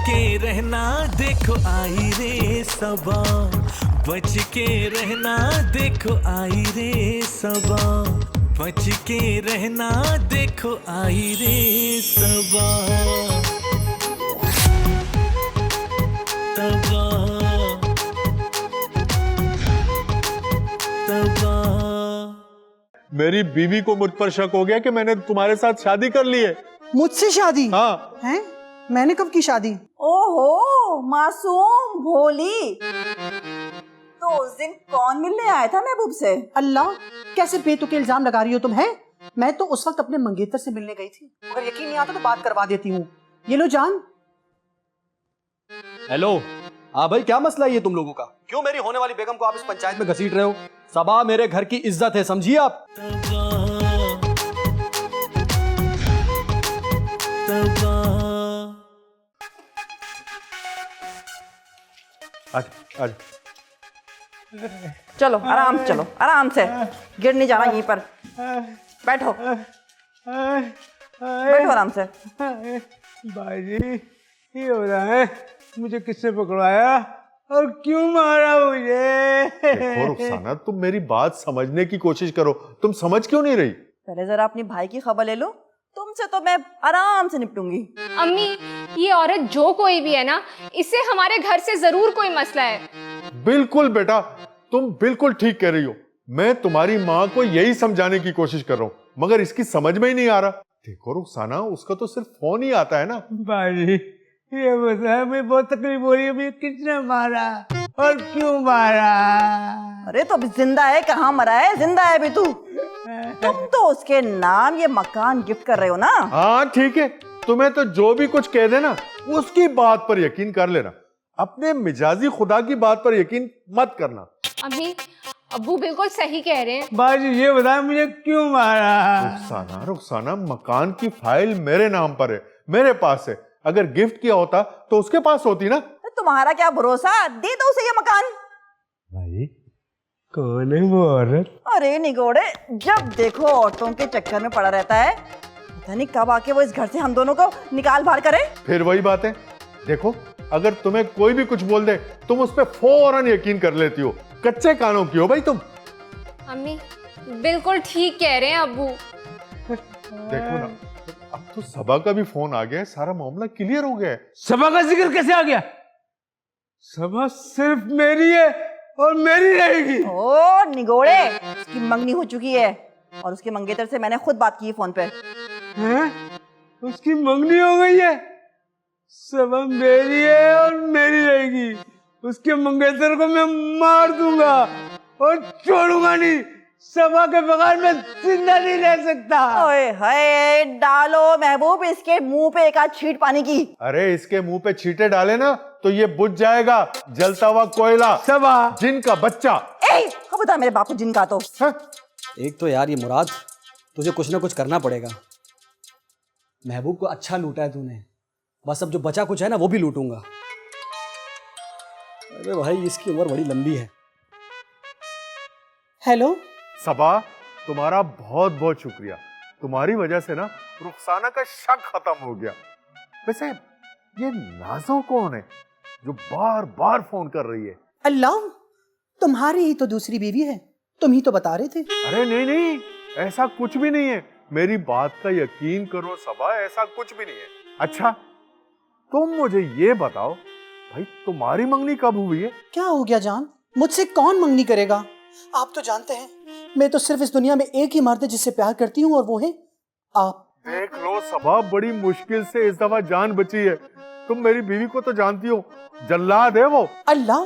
के रहना देखो आई रे सबा, बच के रहना देखो आई रे सबा, बच के रहना देखो आई रे सबा, सबा, सबा। मेरी बीवी को मुझ पर शक हो गया कि मैंने तुम्हारे साथ शादी कर ली है। मुझसे शादी? हाँ। हैं? मैंने कब की शादी? ओहो मासूम भोली, तो उस दिन कौन मिलने आया था महबूब से? अल्लाह, कैसे बेतुके इल्जाम लगा रही हो तुम? है मैं तो उस वक्त अपने मंगेतर से मिलने गई थी। अगर यकीन नहीं आता तो बात करवा देती हूँ। ये लो जान। हेलो। हाँ भाई, क्या मसला है ये तुम लोगों का? क्यों मेरी होने वाली बेगम को आप इस पंचायत में घसीट रहे हो? सबा मेरे घर की इज्जत है, समझिए आप। आज चलो आराम से, गिर नहीं जाना यहीं पर। बैठो बैठो आराम से। बाजी, ये हो रहा है, मुझे किसने पकड़वाया और क्यों मारा मुझे? देखो रुखसाना, तुम मेरी बात समझने की कोशिश करो। तुम समझ क्यों नहीं रही? पहले जरा अपनी भाई की खबर ले लो, तुमसे तो मैं आराम से निपटूंगी। अम्मी, ये औरत जो कोई भी है ना, इससे हमारे घर से जरूर कोई मसला है। बिल्कुल बेटा, तुम बिल्कुल ठीक कह रही हो। मैं तुम्हारी माँ को यही समझाने की कोशिश कर रहा हूँ, मगर इसकी समझ में ही नहीं आ रहा। देखो रुखसाना, उसका तो सिर्फ फोन ही आता है ना। बाजी, ये बता, मुझे बहुत तकलीफ हो रही है, मुझे किसने मारा और क्यों मारा? अरे तो अभी जिंदा है, कहाँ मरा है? जिंदा है अभी तू। तुम तो उसके नाम ये मकान गिफ्ट कर रहे हो ना? हाँ ठीक है, तुम्हें तो जो भी कुछ कह देना उसकी बात पर यकीन कर लेना, अपने मिजाजी खुदा की बात पर यकीन मत करना। अम्मी, अब्बू बिल्कुल सही कह रहे हैं। बाजी, ये बता, मुझे क्यों मारा? रुखसाना, मकान की फाइल मेरे नाम पर है, मेरे पास है। अगर गिफ्ट किया होता तो उसके पास होती ना। तुम्हारा क्या भरोसा, दे दो उसे ये मकान। भाई, कौन है वो औरत? अरे निगोड़े, जब देखो औरतों के चक्कर में पड़ा रहता है, पता नहीं कब आके वो इस घर से हम दोनों को निकाल बाहर करे। फिर वही बात है। देखो, अगर तुम्हें कोई भी कुछ बोल दे, तुम उस पर फौरन यकीन कर लेती हो। कच्चे कानों की हो भाई तुम। अम्मी, बिल्कुल ठीक कह रहे हैं अब्बू। देखो ना, अब तो सबा का भी फोन आ गया है, सारा मामला क्लियर हो गया है। सबा का जिक्र कैसे आ गया? सबा सिर्फ मेरी है और मेरी रहेगी। ओ निगोड़े, उसकी मंगनी हो चुकी है और उसके मंगेतर से मैंने खुद बात की है फोन पे। हैं? उसकी मंगनी हो गई है? सबा मेरी है और मेरी रहेगी। उसके मंगेतर को मैं मार दूंगा और छोड़ूंगा नहीं। सबा के बगैर मैं जिंदा नहीं रह सकता। ओए हाय, डालो महबूब इसके मुंह पे एक आध छींट पानी की। अरे इसके मुंह पे छींटे डाले ना तो ये बुझ जाएगा, जलता हुआ कोयला। सबा, जिन का बच्चा। हाँ बता मेरे बाप को जिन का तो। एक तो यार ये मुराद, तुझे कुछ ना कुछ करना पड़ेगा। महबूब को अच्छा लूटा है तूने, बस अब जो बचा कुछ है ना वो भी लूटूंगा। अरे भाई, इसकी उम्र बड़ी लंबी है। हेलो सबा, तुम्हारा बहुत बहुत शुक्रिया। तुम्हारी वजह से ना रुखसाना का शक खत्म हो गया। वैसे ये नाज़ो कौन है जो बार बार फोन कर रही है? अल्लाह, तुम्हारी ही तो दूसरी बीवी है, तुम ही तो बता रहे थे। अरे नहीं नहीं, ऐसा कुछ भी नहीं है। मेरी बात का यकीन करो सबा, ऐसा कुछ भी नहीं है। अच्छा, तुम मुझे ये बताओ भाई, तुम्हारी मंगनी कब हुई है? क्या हो गया जान, मुझसे कौन मंगनी करेगा? आप तो जानते हैं, मैं तो सिर्फ इस दुनिया में एक ही मर्द है जिससे प्यार करती हूँ, और वो है आप। देख लो सबा, बड़ी मुश्किल से इस दफा जान बची है। तुम मेरी बीवी को तो जानती हो, जल्लाद है वो। अल्लाह,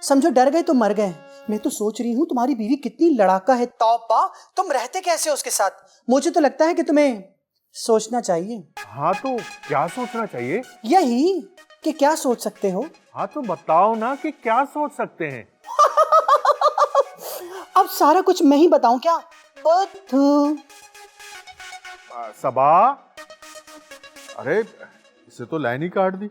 समझो डर गए तो मर गए। मैं तो सोच रही हूँ तुम्हारी बीवी कितनी लड़ाका है। तौबा, तुम रहते कैसे उसके साथ? मुझे तो लगता है कि तुम्हें सोचना चाहिए। हाँ तो क्या सोचना चाहिए? यही कि क्या सोच सकते हो। हाँ तो बताओ ना कि क्या सोच सकते हैं। अब सारा कुछ मैं ही बताऊं क्या? बद्धू सबा, अरे इसे तो लाइन ही काट दी।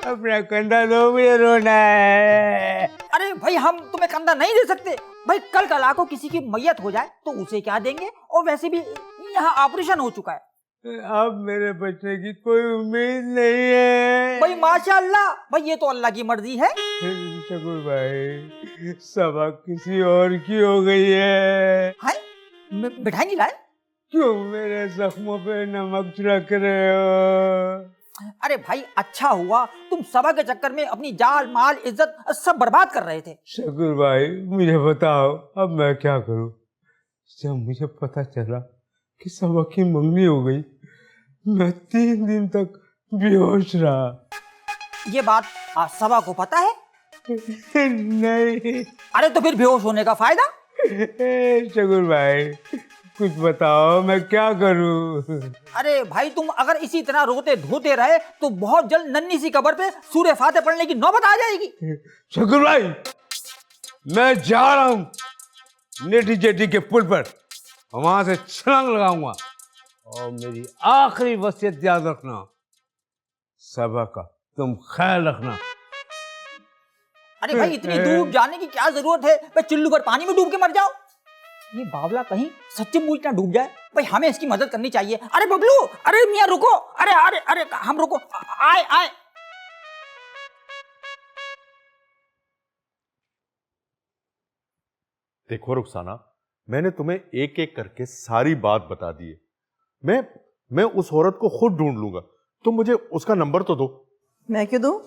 अपना कंधा दो, मुझे रोना है। अरे भाई, हम तुम्हें कंधा नहीं दे सकते भाई। कल कला को किसी की मैयत हो जाए तो उसे क्या देंगे? और वैसे भी यहाँ ऑपरेशन हो चुका है। अब मेरे बचने की कोई उम्मीद नहीं है। भाई माशाअल्लाह, भाई ये तो अल्लाह की मर्जी है। शकूर भाई, सबक किसी और की हो गई है। मिठाई नहीं लाए? क्यों मेरे जख्मों पे नमक छिड़क रहे हो? अरे भाई अच्छा हुआ, तुम सबा के चक्कर में अपनी जान माल इज्जत सब बर्बाद कर रहे थे। शकूर भाई मुझे बताओ अब मैं क्या करूं? जब मुझे पता चला कि सबा की मंगनी हो गई, मैं 3 दिन तक बेहोश रहा। ये बात आज सबा को पता है? नहीं। अरे तो फिर बेहोश होने का फायदा? शकूर भाई कुछ बताओ, मैं क्या करूं? अरे भाई तुम अगर इसी तरह रोते धोते रहे तो बहुत जल्द नन्ही सी कब्र पे सूरह फातिहा पढ़ने की नौबत आ जाएगी। शकूर भाई मैं जा रहा हूं नेटी जेटी के पुल पर, वहां से छलांग लगाऊंगा। और मेरी आखिरी वसीयत याद रखना, सबा का तुम ख्याल रखना। अरे भाई इतनी दूर जाने की क्या जरूरत है? भाई चुल्लू पर पानी में डूब के मर जाओ। ये बावला कहीं सच्चे मुझ ना डूब जाए। भाई हमें इसकी मदद करनी चाहिए। अरे बबलू, अरे मियाँ रुको, अरे अरे अरे हम रुको, आए आए। देखो रुखसाना, मैंने तुम्हें एक एक करके सारी बात बता दी है। मैं उस औरत को खुद ढूंढ लूंगा, तुम मुझे उसका नंबर तो दो। मैं क्यों दूं?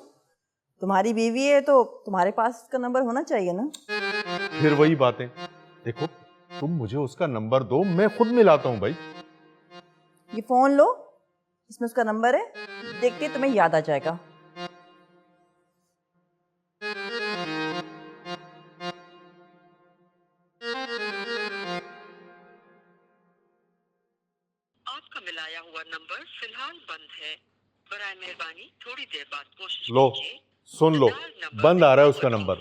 तुम्हारी बीवी है तो तुम्हारे पास उसका नंबर होना चाहिए ना। फिर वही बातें। देखो तुम मुझे उसका नंबर दो, मैं खुद मिलाता हूं भाई। ये फोन लो, इसमें उसका नंबर है, देखते तुम्हें याद आ जाएगा। आपका मिलाया हुआ नंबर फिलहाल बंद है, बराए मेहरबानी थोड़ी देर बाद कोशिश लो कीजिए। सुन लो, बंद आ रहा है उसका नंबर।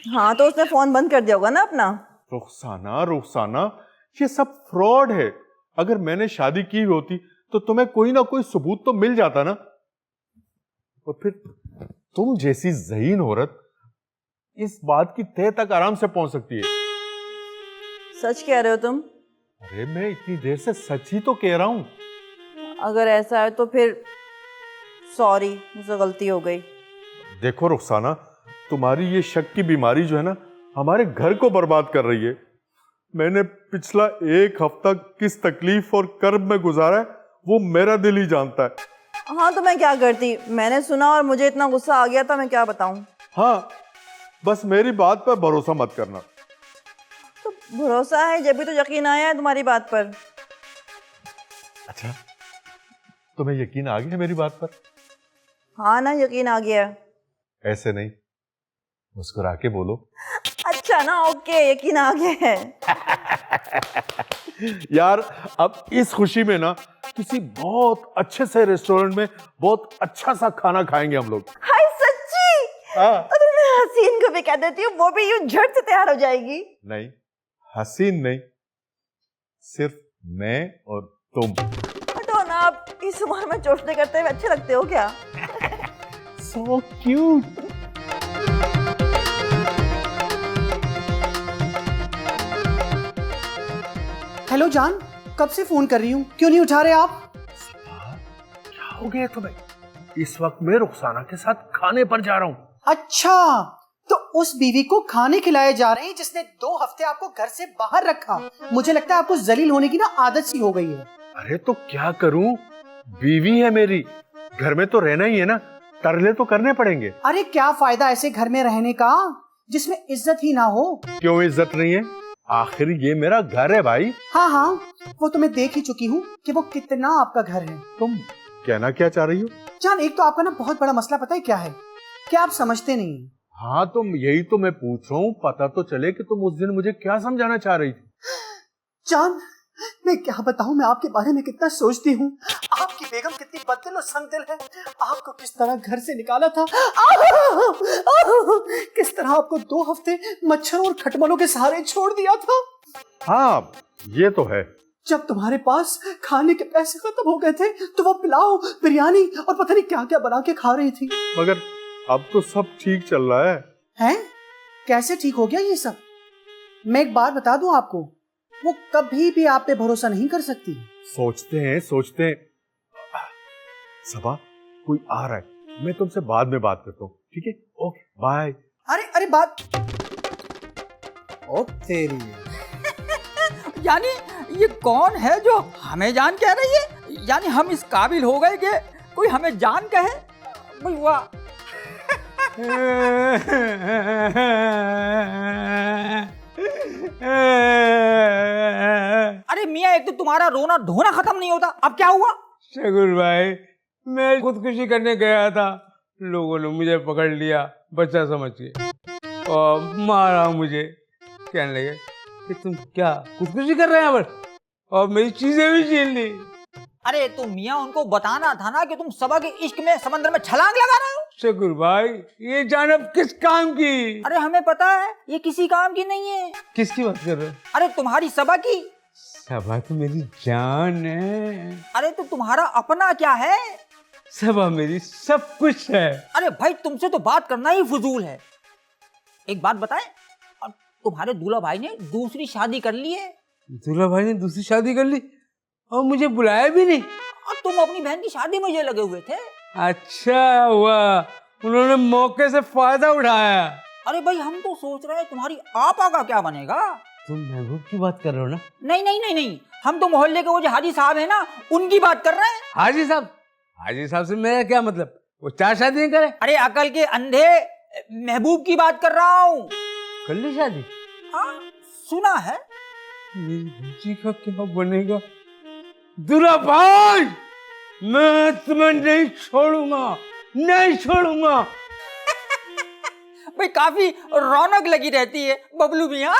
हाँ तो उसने फोन बंद कर दिया होगा ना अपना। रुखसाना रुखसाना, ये सब फ्रॉड है। अगर मैंने शादी की होती तो तुम्हें कोई ना कोई सबूत तो मिल जाता ना। और फिर तुम जैसी ज़हीन औरत इस बात की तह तक आराम से पहुंच सकती है। सच कह रहे हो तुम? अरे मैं इतनी देर से सच ही तो कह रहा हूं। अगर ऐसा है तो फिर सॉरी, मुझसे गलती हो गई। देखो रुखसाना, तुम्हारी ये शक की बीमारी जो है ना, हमारे घर को बर्बाद कर रही है। मैंने पिछला 1 हफ्ता किस तकलीफ और कर्ब में गुजारा है वो मेरा दिल ही जानता है। हाँ तो मैं क्या करती, मैंने सुना और मुझे इतना गुस्सा आ गया था, मैं क्या बताऊं। हाँ बस मेरी बात पर भरोसा मत करना। तो भरोसा है जब भी तो यकीन आया है तुम्हारी बात पर। अच्छा तुम्हें यकीन आ गया मेरी बात पर? हाँ ना, यकीन आ गया। ऐसे नहीं, मुस्कुरा के बोलो। अच्छा ना, ओके, यकीन आ गया है। यार अब इस खुशी में ना किसी बहुत अच्छे से रेस्टोरेंट में बहुत अच्छा सा खाना खाएंगे हम लोग। हाय सच्ची? हाँ। अगर मैं हसीन को भी कह देती हूँ वो भी यूं झट से तैयार हो जाएगी। नहीं, हसीन नहीं, सिर्फ मैं और तुम। हटो ना, आप इस उम्र में चोचले करते हुए अच्छे लगते हो क्या? So cute। हेलो जान, कब से फोन कर रही हूँ, क्यों नहीं उठा रहे आप? क्या हो गया तुम्हें? इस वक्त मैं रुखसाना के साथ खाने पर जा रहा हूँ। अच्छा, तो उस बीवी को खाने खिलाए जा रहे हैं जिसने 2 हफ्ते आपको घर से बाहर रखा। मुझे लगता है आपको जलील होने की ना आदत सी हो गई है। अरे तो क्या करूं, बीवी है मेरी, घर में तो रहना ही है ना, तरले तो करने पड़ेंगे। अरे क्या फायदा ऐसे घर में रहने का जिसमें इज्जत ही ना हो। क्यों इज्जत नहीं है? आखिर ये मेरा घर है भाई। हाँ हाँ, वो तो मैं देख ही चुकी हूँ कि वो कितना आपका घर है। तुम कहना क्या चाह रही हो? जान, एक तो आपका ना बहुत बड़ा मसला पता है क्या है? क्या आप समझते नहीं हैं। हाँ तुम यही तो मैं पूछ रहा हूँ, पता तो चले कि तुम उस दिन मुझे क्या समझाना चाह रही थी। जान, मैं क्या बताऊं, मैं आपके बारे में कितना सोचती हूँ। आपकी बेगम कितनी बददिल और संगदिल है। आपको किस तरह घर से निकाला था, किस तरह आपको 2 हफ्ते मच्छरों और खटमलों के सहारे छोड़ दिया था। हाँ ये तो है। जब तुम्हारे पास खाने के पैसे खत्म हो गए थे तो वो पुलाव, बिरयानी और पता नहीं क्या क्या बना के खा रही थी। मगर अब तो सब ठीक चल रहा है। हैं? कैसे ठीक हो गया ये सब? मैं एक बात बता दूं आपको, वो कभी भी आप पे भरोसा नहीं कर सकती। सोचते हैं सबा, कोई आ रहा है, मैं तुमसे बाद में बात करता हूँ, ठीक है? Okay bye. अरे अरे बात ओ तेरी। यानी ये कौन है जो हमें जान कह रही है? यानी हम इस काबिल हो गए कि कोई हमें जान कहे? भाई वाह। अरे मियाँ, एक तो तुम्हारा रोना धोना खत्म नहीं होता, अब क्या हुआ? शगुन भाई, मैं खुदकुशी करने गया था, लोगों ने मुझे पकड़ लिया बच्चा समझ के और मारा मुझे। कहने लगे कि तुम क्या खुदकुशी कर रहे हैं बस, और मेरी चीजें भी छीन ली। अरे तो मियाँ, उनको बताना था ना कि तुम सबा के इश्क में समंदर में छलांग लगा रहे हो। शकुर भाई, ये जानब किस काम की? अरे हमें पता है ये किसी काम की नहीं है। किसकी बात कर रहे हो? अरे तुम्हारी सबा की। सबा तो मेरी जान है। अरे तो तुम्हारा अपना क्या है? सबा मेरी सब कुछ है। अरे भाई, तुमसे तो बात करना ही फजूल है। एक बात बताएं, अब तुम्हारे दूल्हा भाई ने दूसरी शादी कर ली है। दूल्हा भाई ने दूसरी शादी कर ली और मुझे बुलाया भी नहीं। और तुम अपनी बहन की शादी में ये लगे हुए थे। अच्छा हुआ, उन्होंने मौके से फायदा उठाया। अरे भाई, हम तो सोच रहे हैं तुम्हारी आपा का क्या बनेगा। तुम महबूब की बात कर रहे हो ना? नहीं नहीं नहीं नहीं, हम तो मोहल्ले के वो जो हाजी साहब है ना, उनकी बात कर रहे हैं। हाजी साहब से मेरा क्या मतलब? वो 4 शादियां करे। अरे अकल के अंधे, महबूब की बात कर रहा हूँ। कर ली शादी? हाँ, सुना है। मेरी बच्ची का क्या बनेगा? दूल्हा भाई, मैं तुम्हें नहीं छोड़ूंगा। भाई काफी रौनक लगी रहती है बबलू मियाँ।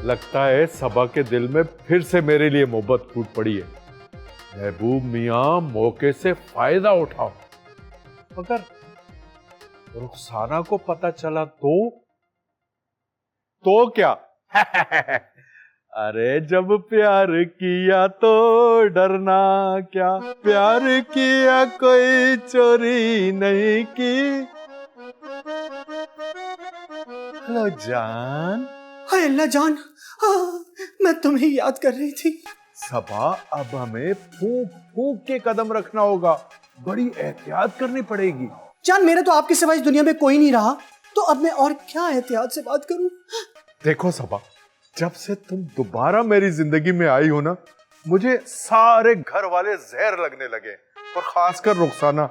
लगता है सबा के दिल में फिर से मेरे लिए मोहब्बत फूट पड़ी है। महबूब मियां मौके से फायदा उठाओ। अगर रुखसाना को पता चला तो क्या? अरे जब प्यार किया तो डरना क्या, प्यार किया कोई चोरी नहीं की। हेलो जान। हाय अल्लाह जान, मैं तुम्हें याद कर रही थी। सबा, अब हमें फूंक फूंक के कदम रखना होगा, बड़ी एहतियात करनी पड़ेगी। जान, मेरा तो आपके सिवा इस दुनिया में कोई नहीं रहा, तो अब मैं और क्या एहतियात से बात करूं? देखो सबा, जब से तुम दोबारा मेरी जिंदगी में आई हो ना, मुझे सारे घर वाले जहर लगने लगे, और खासकर रुखसाना।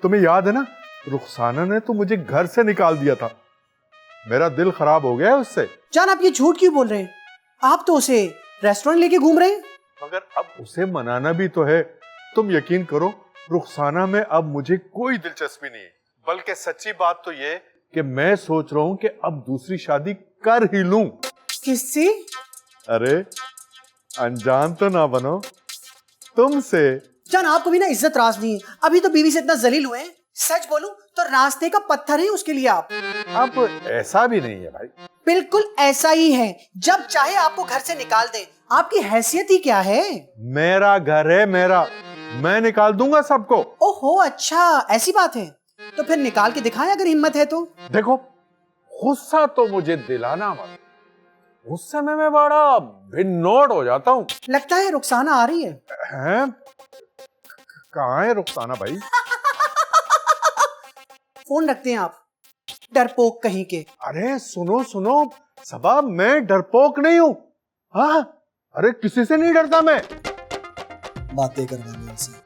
तुम्हें याद है ना, रुखसाना ने तो मुझे घर से निकाल दिया था। मेरा दिल खराब हो गया है उससे। जान, आप ये झूठ क्यों बोल रहे हैं? आप तो उसे रेस्टोरेंट लेके घूम रहे हैं। मगर अब उसे मनाना भी तो है। तुम यकीन करो, रुखसाना में अब मुझे कोई दिलचस्पी नहीं है। बल्कि सच्ची बात तो ये कि मैं सोच रहा हूं कि अब दूसरी शादी कर ही लूं। किससे? अरे अनजान तो ना बनो, तुमसे। जान, आपको भी ना इज्जत राज नहीं है। अभी तो बीवी से इतना जलील हुए हैं, सच बोलूं तो रास्ते का पत्थर है उसके लिए आप। अब ऐसा भी नहीं है भाई। बिल्कुल ऐसा ही है। जब चाहे आपको घर से निकाल दे। आपकी हैसियत ही क्या है? मेरा घर है, मेरा, मैं निकाल दूंगा सबको। ओहो, अच्छा ऐसी बात है, तो फिर निकाल के दिखाएं अगर हिम्मत है तो। देखो, गुस्सा तो मुझे दिलाना मत, गुस्से में मैं बड़ा भिन्नोट हो जाता हूँ। लगता है रुखसाना आ रही है। हैं? कहाँ है रुखसाना भाई? फोन रखते हैं आप, डरपोक कहीं के। अरे सुनो सबा, मैं डरपोक नहीं हूँ। हाँ, अरे किसी से नहीं डरता मैं। बातें करवाने से।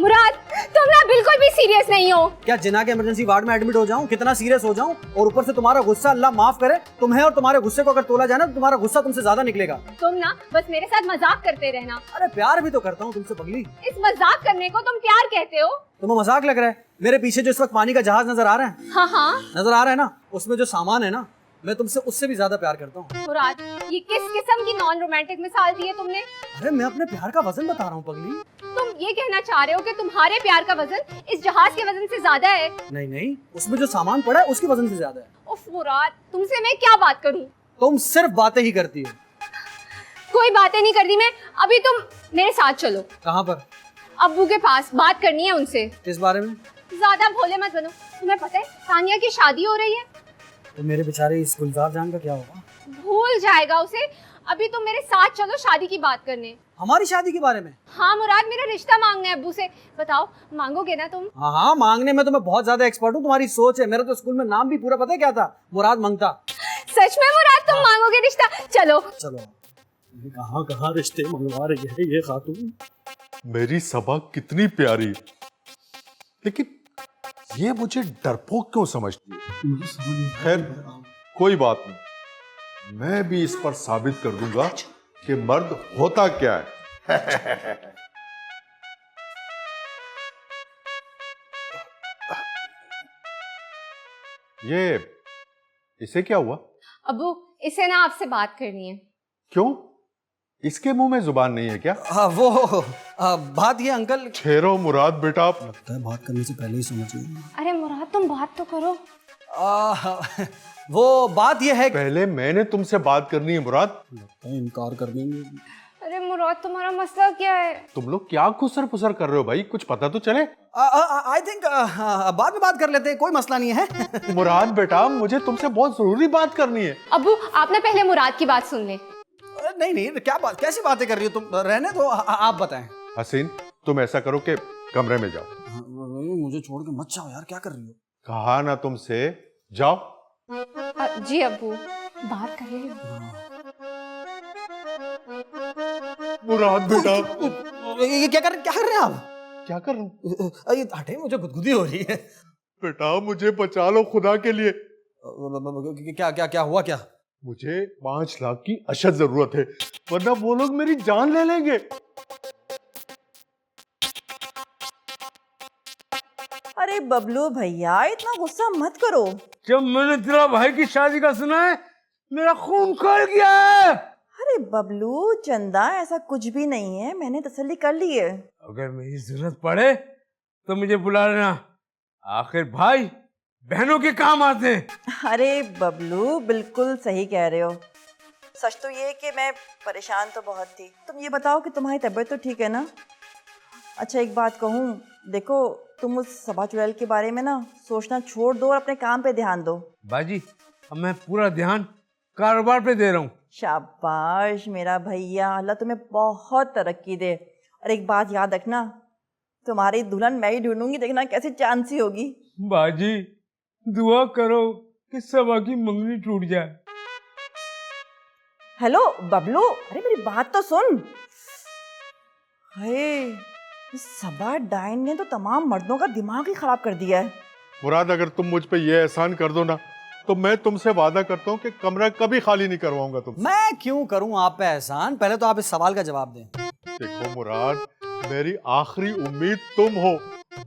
मुराद, तुम ना बिल्कुल भी सीरियस नहीं हो। क्या जिना के इमरजेंसी वार्ड में एडमिट हो जाऊं? कितना सीरियस हो जाऊं? और ऊपर से तुम्हारा गुस्सा, अल्लाह माफ करे, तुम्हें और तुम्हारे गुस्से को अगर तोला जाए ना, तो तुम्हारा गुस्सा तुमसे ज्यादा निकलेगा। तुम ना बस मेरे साथ मजाक करते रहना। अरे प्यार भी तो करता हूँ तुमसे पगली। इस मजाक करने को तुम प्यार कहते हो? तुम्हें मजाक लग रहा है? मेरे पीछे जो इस वक्त पानी का जहाज नजर आ रहा है, हाँ, नजर आ रहा है ना, उसमें जो सामान है ना, मैं तुमसे उससे भी ज्यादा प्यार करता हूँ। मुराद, ये किस किस्म की नॉन रोमांटिक मिसाल दी है तुमने? अरे मैं अपने प्यार का वजन बता रहा हूँ पगली। तुम ये कहना चाह रहे हो कि तुम्हारे प्यार का वजन इस जहाज के वजन से ज्यादा है? नहीं, उसमें जो सामान पड़ा है उसके वजन से ज्यादा है। उफ मुराद, तुमसे मैं क्या बात करूं? तुम सिर्फ बातें ही करती हो। कोई बातें नहीं करती मैं। अभी तुम मेरे साथ चलो। कहाँ पर? अब्बू के पास बात करनी है उनसे। किस बारे में? ज्यादा भोले मत बनो, तुम्हें पता है तानिया की शादी हो रही है? तो मेरे बेचारे इस गुलजार जान का क्या होगा? भूल जाएगा उसे। अभी तुम मेरे साथ चलो शादी की बात करने। हमारी शादी के बारे में? हाँ मुराद, मेरा रिश्ता मांगना है अब्बू से। बताओ मांगोगे ना तुम? हाँ हाँ, मांगने में तो मैं बहुत ज्यादा एक्सपर्ट हूँ। तुम्हारी सोच है। मेरा तो स्कूल में नाम भी पूरा पता है क्या था? मुराद मंगता। सच में मुराद तुम मांगोगे रिश्ता? चलो चलो। कहाँ कहाँ रिश्ते मंगवा रही है ये खातून। मेरी सबा कितनी प्यारी है, लेकिन ये मुझे डरपोक क्यों समझती है? खैर कोई बात नहीं, मैं भी इस पर साबित कर दूंगा कि मर्द होता क्या है। ये इसे क्या हुआ? अब्बू इसे ना आपसे बात करनी है। क्यों? इसके मुंह में जुबान नहीं है क्या? बात ये अंकल। ठहरो मुराद बेटा, लगता है बात करने से पहले ही समझ गई। अरे मुराद तुम बात तो करो। वो बात ये है। पहले मैंने तुमसे बात करनी है मुराद। लगता है इनकार कर देंगे। अरे मुराद तुम्हारा मसला क्या है? तुम लोग क्या खुसर पुसर कर रहे हो भाई? कुछ पता तो चले। आई थिंक बाद में बात कर लेते हैं, कोई मसला नहीं है। मुराद बेटा, मुझे तुमसे बहुत जरूरी बात करनी है। अब्बू आपने पहले मुराद की बात सुन ले। नहीं नहीं, क्या बात, कैसी बातें कर रही हो तुम? रहने दो, आप बताएं। हसीन तुम ऐसा करो कि कमरे में जाओ। मुझे छोड़ के मत जाओ यार, क्या कर रही हो? कहा ना तुमसे, जाओ। जी अब्बू बात कर रही हो। मुराद बेटा, ये क्या कर रहे हैं आप? क्या कर रहा हूँ? हटे, मुझे गुदगुदी हो रही है। बेटा मुझे बचा लो खुदा के लिए। क्या क्या क्या हुआ क्या? मुझे 5 लाख की अशद जरूरत है, वरना वो लोग मेरी जान ले लेंगे। अरे बबलू भैया इतना गुस्सा मत करो। जब मैंने तेरा भाई की शादी का सुना है, मेरा खून खौल गया है। अरे बबलू चंदा ऐसा कुछ भी नहीं है, मैंने तसल्ली कर ली है। अगर मेरी जरूरत पड़े तो मुझे बुला लेना। आखिर भाई बहनों के काम आते हैं। अरे बबलू बिल्कुल सही कह रहे हो। सच तो ये है कि मैं परेशान तो बहुत थी। तुम ये बताओ कि तुम्हारी तबीयत तो ठीक है ना? अच्छा एक बात कहूँ, देखो तुम उस सबा चुड़ैल के बारे में ना सोचना छोड़ दो और अपने काम पे ध्यान दो। बाजी अब मैं पूरा ध्यान कारोबार पे दे रहा हूँ। शाबाश मेरा भैया, अल्लाह तुम्हें बहुत तरक्की दे। और एक बात याद रखना, तुम्हारी दुल्हन मैं ही ढूंढूंगी, देखना कैसी चांसी होगी। बाजी दुआ करो कि सबा की मंगनी टूट जाए। हेलो बबलू, अरे मेरी बात तो सुन। हे, इस सबा डाइन ने तो तमाम मर्दों का दिमाग ही खराब कर दिया है। मुराद अगर तुम मुझ पे ये एहसान कर दो ना, तो मैं तुमसे वादा करता हूँ कि कमरा कभी खाली नहीं करवाऊंगा तुमसे। मैं क्यों करूं आप पे एहसान? पहले तो आप इस सवाल का जवाब दें। देखो मुराद, मेरी आखिरी उम्मीद तुम हो।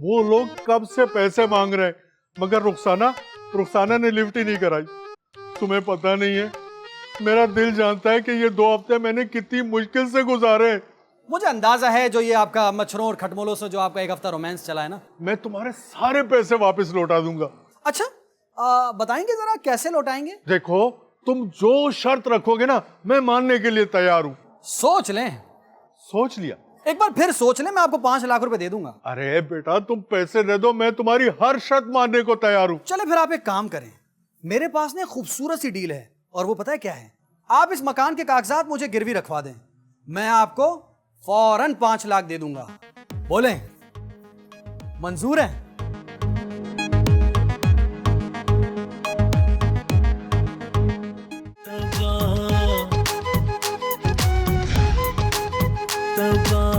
वो लोग कब से पैसे मांग रहे हैं, मगर रुखसाना ने लिफ्ट ही नहीं कराई। तुम्हें पता नहीं है, मेरा दिल जानता है कि ये 2 हफ्ते मैंने कितनी मुश्किल से गुजारे हैं। मुझे अंदाजा है जो ये आपका मच्छरों और खटमलों से जो आपका 1 हफ्ता रोमांस चला है ना, मैं तुम्हारे सारे पैसे वापस लौटा दूंगा। अच्छा बताएंगे जरा कैसे लौटाएंगे? देखो तुम जो शर्त रखोगे ना, मैं मानने के लिए तैयार हूँ। सोच लें। सोच लिया? एक बार फिर सोच लें, मैं आपको 5 लाख रुपए दे दूंगा। अरे बेटा तुम पैसे दे दो, मैं तुम्हारी हर शर्त मानने को तैयार हूँ। चले फिर आप एक काम करें, मेरे पास ना खूबसूरत सी डील है, और वो पता है क्या है? आप इस मकान के कागजात मुझे गिरवी रखवा दें, मैं आपको फौरन 5 लाख दे दूंगा। बोले मंजूर है? तबा